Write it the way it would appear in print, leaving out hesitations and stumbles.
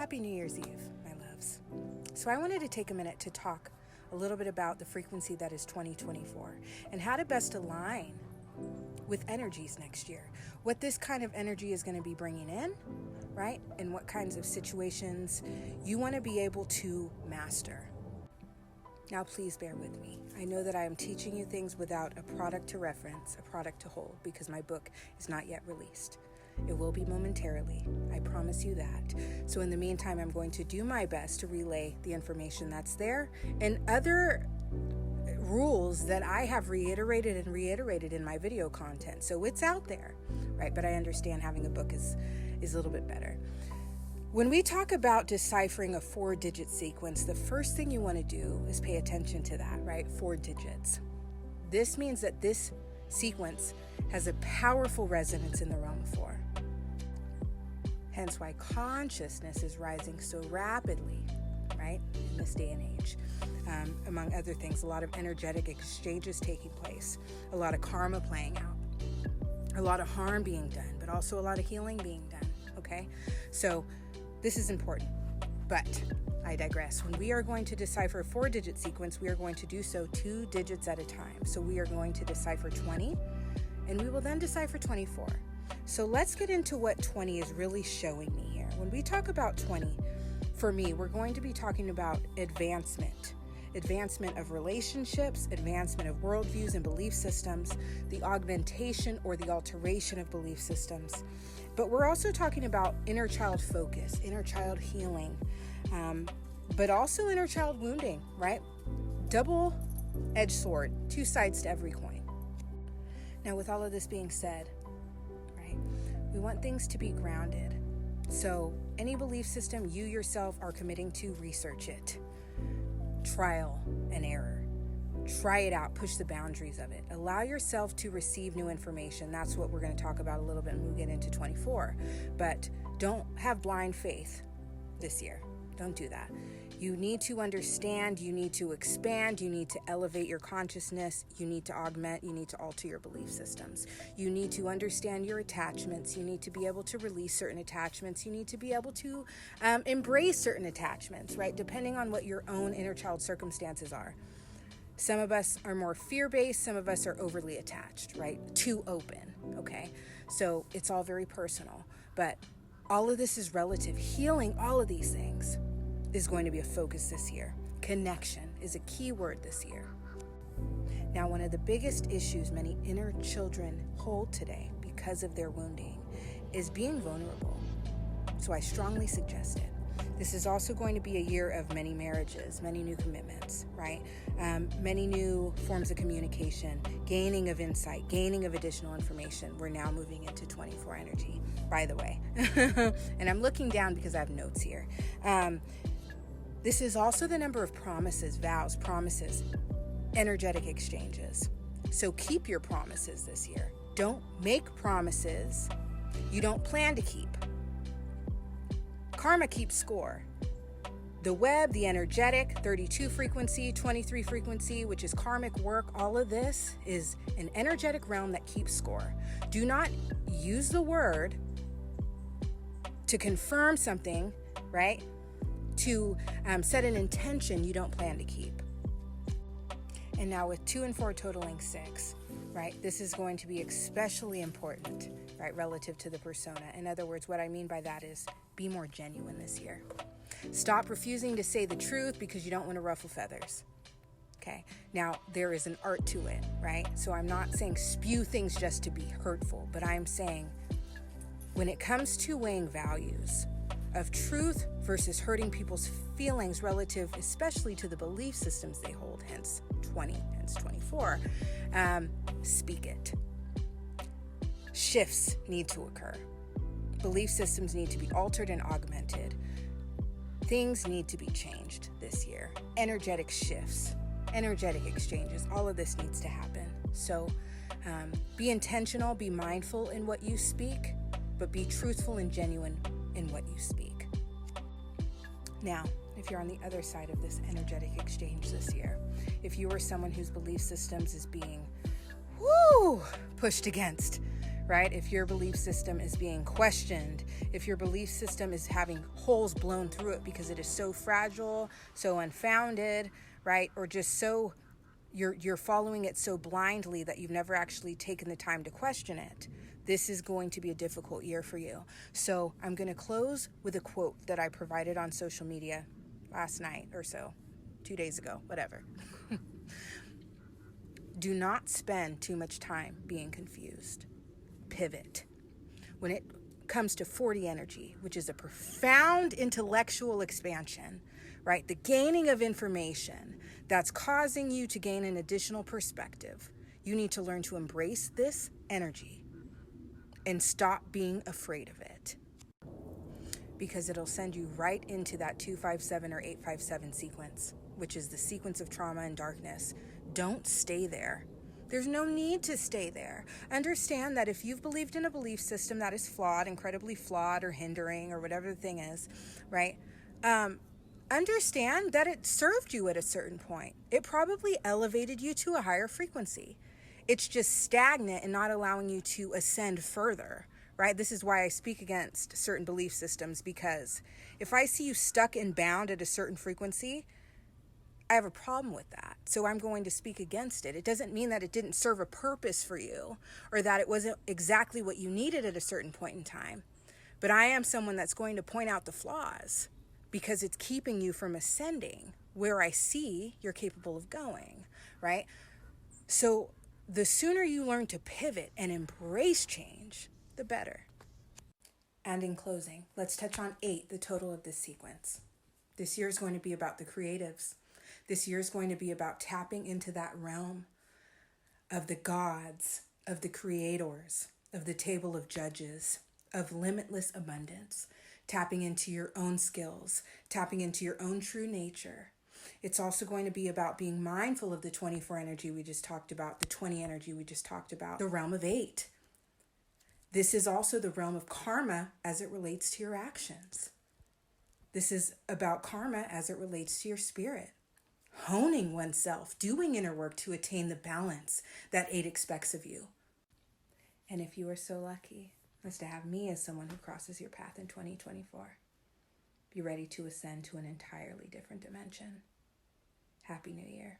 Happy New Year's Eve, my loves. So I wanted to take a minute to talk a little bit about the frequency that is 2024 and how to best align with energies next year. What this kind of energy is going to be bringing in, right? And what kinds of situations you want to be able to master. Now, please bear with me. I know that I am teaching you things without a product to reference, a product to hold, because my book is not yet released. It will be momentarily. I promise you that. So in the meantime, I'm going to do my best to relay the information that's there and other rules that I have reiterated in my video content. So it's out there, right? But I understand having a book is a little bit better. When we talk about deciphering a 4-digit sequence, the first thing you want to do is pay attention to that, right? 4 digits. This means that this sequence has a powerful resonance in the realm of 4. Hence why consciousness is rising so rapidly, right, in this day and age. Among other things, a lot of energetic exchanges taking place, a lot of karma playing out, a lot of harm being done, but also a lot of healing being done, okay? So this is important, but I digress. When we are going to decipher a 4-digit sequence, we are going to do so 2 digits at a time. So we are going to decipher 20, and we will then decipher 24. So let's get into what 20 is really showing me here. When we talk about 20, for me, we're going to be talking about advancement of relationships, advancement of worldviews and belief systems, the augmentation or the alteration of belief systems. But we're also talking about inner child focus, inner child healing, but also inner child wounding, right? Double-edged sword, 2 sides to every coin. Now, with all of this being said, right, we want things to be grounded. So any belief system you yourself are committing to, research it. Trial and error. Try it out. Push the boundaries of it. Allow yourself to receive new information. That's what we're going to talk about a little bit when we get into 24. But don't have blind faith this year. Don't do that. You need to understand. You need to expand. You need to elevate your consciousness. You need to augment. You need to alter your belief systems. You need to understand your attachments. You need to be able to release certain attachments. You need to be able to embrace certain attachments, right? Depending on what your own inner child circumstances are. Some of us are more fear-based. Some of us are overly attached, right? Too open, okay? So it's all very personal. But all of this is relative. Healing all of these things is going to be a focus this year. Connection is a key word this year. Now, one of the biggest issues many inner children hold today because of their wounding is being vulnerable. So I strongly suggest it. This is also going to be a year of many marriages, many new commitments, right? Many new forms of communication, gaining of insight, gaining of additional information. We're now moving into 24 energy, by the way. And I'm looking down because I have notes here. This is also the number of promises, vows, promises, energetic exchanges. So keep your promises this year. Don't make promises you don't plan to keep. Karma keeps score. The web, the energetic, 32 frequency, 23 frequency, which is karmic work, all of this is an energetic realm that keeps score. Do not use the word to confirm something, right? To set an intention you don't plan to keep. And now with 2 and 4 totaling 6, right? This is going to be especially important, right? Relative to the persona. In other words, what I mean by that is be more genuine this year. Stop refusing to say the truth because you don't want to ruffle feathers. Okay. Now, there is an art to it, right? So I'm not saying spew things just to be hurtful, but I'm saying when it comes to weighing values of truth versus hurting people's feelings relative, especially to the belief systems they hold, hence 20, hence 24, speak it. Shifts need to occur. Belief systems need to be altered and augmented. Things need to be changed this year. Energetic shifts, energetic exchanges, all of this needs to happen. So be intentional, be mindful in what you speak, but be truthful and genuine in what you speak. Now, if you're on the other side of this energetic exchange this year, if you are someone whose belief systems is being pushed against, right? If your belief system is being questioned, if your belief system is having holes blown through it because it is so fragile, so unfounded, right? Or just so you're following it so blindly that you've never actually taken the time to question it. This is going to be a difficult year for you. So I'm going to close with a quote that I provided on social media last night or so, 2 days ago, whatever. Do not spend too much time being confused. Pivot. When it comes to 40 energy, which is a profound intellectual expansion, right? The gaining of information that's causing you to gain an additional perspective. You need to learn to embrace this energy and stop being afraid of it, because it'll send you right into that 257 or 857 sequence, which is the sequence of trauma and darkness. Don't stay there. There's no need to stay there. Understand that if you've believed in a belief system that is flawed, incredibly flawed or hindering or whatever the thing is, right? Understand that it served you at a certain point. It probably elevated you to a higher frequency. It's just stagnant and not allowing you to ascend further, right? This is why I speak against certain belief systems, because if I see you stuck and bound at a certain frequency, I have a problem with that. So I'm going to speak against it. It doesn't mean that it didn't serve a purpose for you or that it wasn't exactly what you needed at a certain point in time. But I am someone that's going to point out the flaws because it's keeping you from ascending where I see you're capable of going, right? So the sooner you learn to pivot and embrace change, the better. And in closing, let's touch on 8, the total of this sequence. This year is going to be about the creatives. This year is going to be about tapping into that realm of the gods, of the creators, of the table of judges, of limitless abundance, tapping into your own skills, tapping into your own true nature. It's also going to be about being mindful of the 24 energy we just talked about, the 20 energy we just talked about, the realm of 8. This is also the realm of karma as it relates to your actions. This is about karma as it relates to your spirit. Honing oneself, doing inner work to attain the balance that 8 expects of you. And if you are so lucky as to have me as someone who crosses your path in 2024, be ready to ascend to an entirely different dimension. Happy New Year.